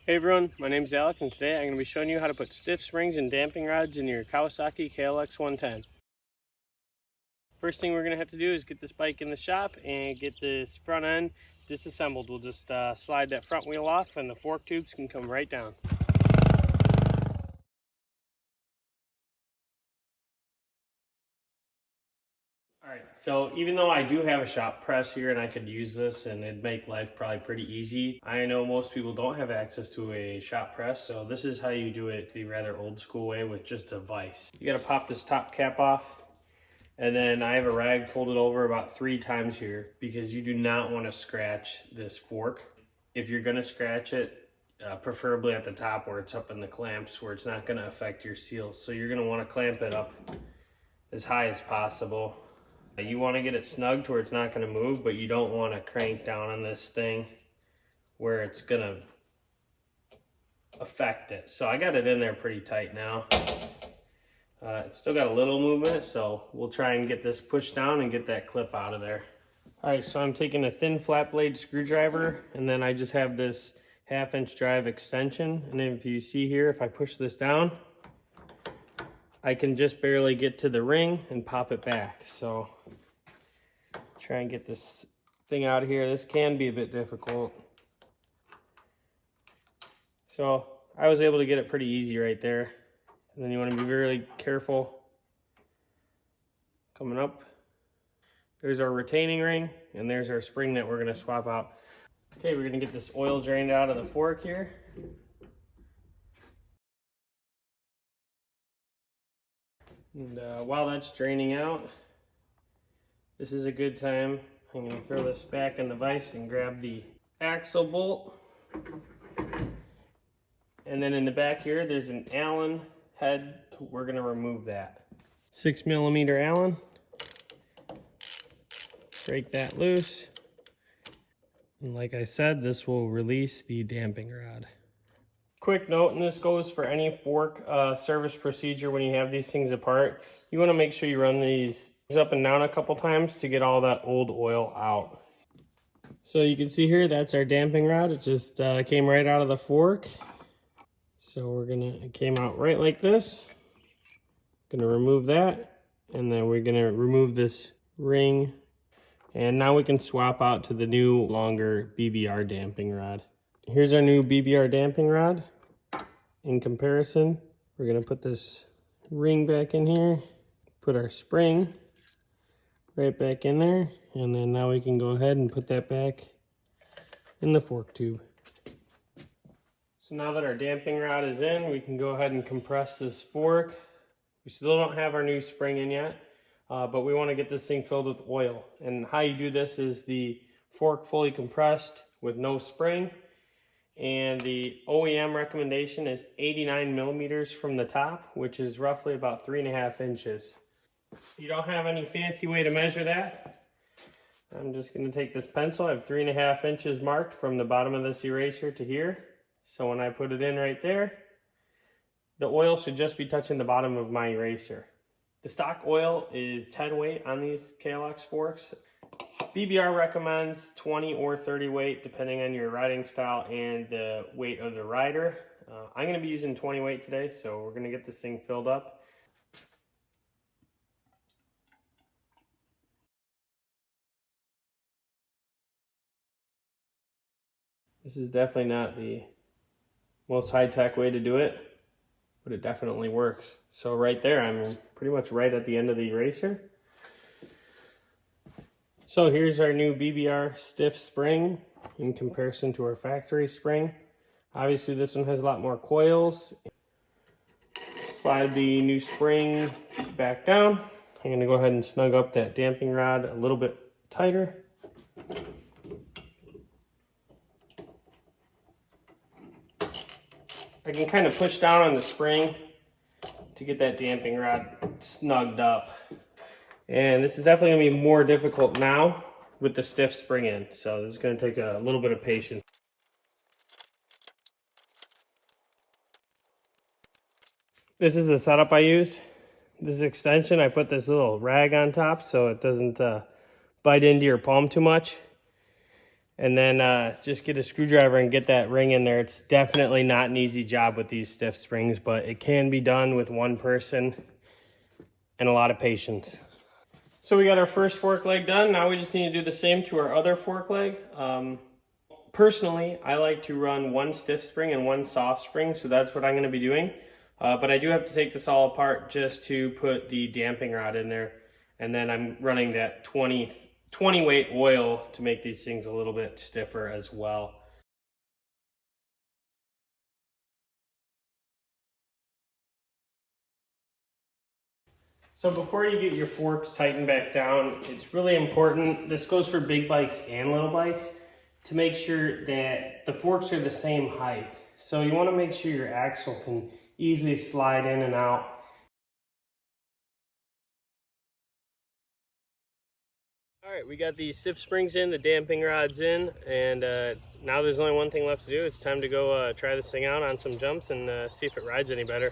Hey everyone, my name is Alec and today I'm going to be showing you how to put stiff springs and damping rods in your Kawasaki KLX110. First thing we're going to have to do is get this bike in the shop and get this front end disassembled. We'll just slide that front wheel off and the fork tubes can come right down. Alright, so even though I do have a shop press here and I could use this and it'd make life probably pretty easy, I know most people don't have access to a shop press, so this is how you do it the rather old school way with just a vise. You gotta pop this top cap off, and then I have a rag folded over about 3 times here because you do not want to scratch this fork. If you're gonna scratch it, preferably at the top where it's up in the clamps where it's not gonna affect your seals. So you're gonna wanna clamp it up as high as possible. You want to get it snug to where it's not going to move, but you don't want to crank down on this thing where it's going to affect it. So I got it in there pretty tight now. It's still got a little movement, so we'll try and get this pushed down and get that clip out of there. All right, so I'm taking a thin flat blade screwdriver, and then I just have this 1/2-inch drive extension. And if you see here, if I push this down, I can just barely get to the ring and pop it back. So try and get this thing out of here. This can be a bit difficult. So I was able to get it pretty easy right there. And then you want to be very careful coming up. There's our retaining ring and there's our spring that we're going to swap out. Okay, we're going to get this oil drained out of the fork here. And while that's draining out, this is a good time. I'm going to throw this back in the vise and grab the axle bolt. And then in the back here, there's an Allen head. We're going to remove that. 6mm Allen. Break that loose. And like I said, this will release the damping rod. Quick note, and this goes for any fork service procedure when you have these things apart. You want to make sure you run these up and down a couple times to get all that old oil out. So you can see here, that's our damping rod. It just came right out of the fork. So it came out right like this. Gonna remove that, and then we're gonna remove this ring. And now we can swap out to the new, longer BBR damping rod. Here's our new BBR damping rod. In comparison, we're gonna put this ring back in here, put our spring right back in there, and then now we can go ahead and put that back in the fork tube. So now that our damping rod is in, we can go ahead and compress this fork. We still don't have our new spring in yet, but we want to get this thing filled with oil. And how you do this is the fork fully compressed with no spring. And the OEM recommendation is 89mm from the top, which is roughly about 3.5 inches. If you don't have any fancy way to measure that, I'm just going to take this pencil. I have 3.5 inches marked from the bottom of this eraser to here. So when I put it in right there, the oil should just be touching the bottom of my eraser. The stock oil is 10 weight on these KLX forks. BBR recommends 20 or 30 weight depending on your riding style and the weight of the rider. I'm going to be using 20 weight today, so we're going to get this thing filled up. This is definitely not the most high-tech way to do it, but it definitely works. So right there, I'm pretty much right at the end of the eraser. So here's our new BBR Stiff spring in comparison to our factory spring. Obviously this one has a lot more coils. Slide the new spring back down. I'm going to go ahead and snug up that damping rod a little bit tighter. I can kind of push down on the spring to get that damping rod snugged up. And this is definitely going to be more difficult now with the stiff spring in. So this is going to take a little bit of patience. This is the setup I used. This extension, I put this little rag on top so it doesn't bite into your palm too much. And then just get a screwdriver and get that ring in there. It's definitely not an easy job with these stiff springs, but it can be done with one person and a lot of patience. So we got our first fork leg done. Now we just need to do the same to our other fork leg. Personally, I like to run one stiff spring and one soft spring, so that's what I'm going to be doing. But I do have to take this all apart just to put the damping rod in there. And then I'm running that 20 weight oil to make these things a little bit stiffer as well. So before you get your forks tightened back down, it's really important, this goes for big bikes and little bikes, to make sure that the forks are the same height. So you want to make sure your axle can easily slide in and out. All right, we got the stiff springs in, the damping rods in, and now there's only one thing left to do. It's time to go try this thing out on some jumps and see if it rides any better.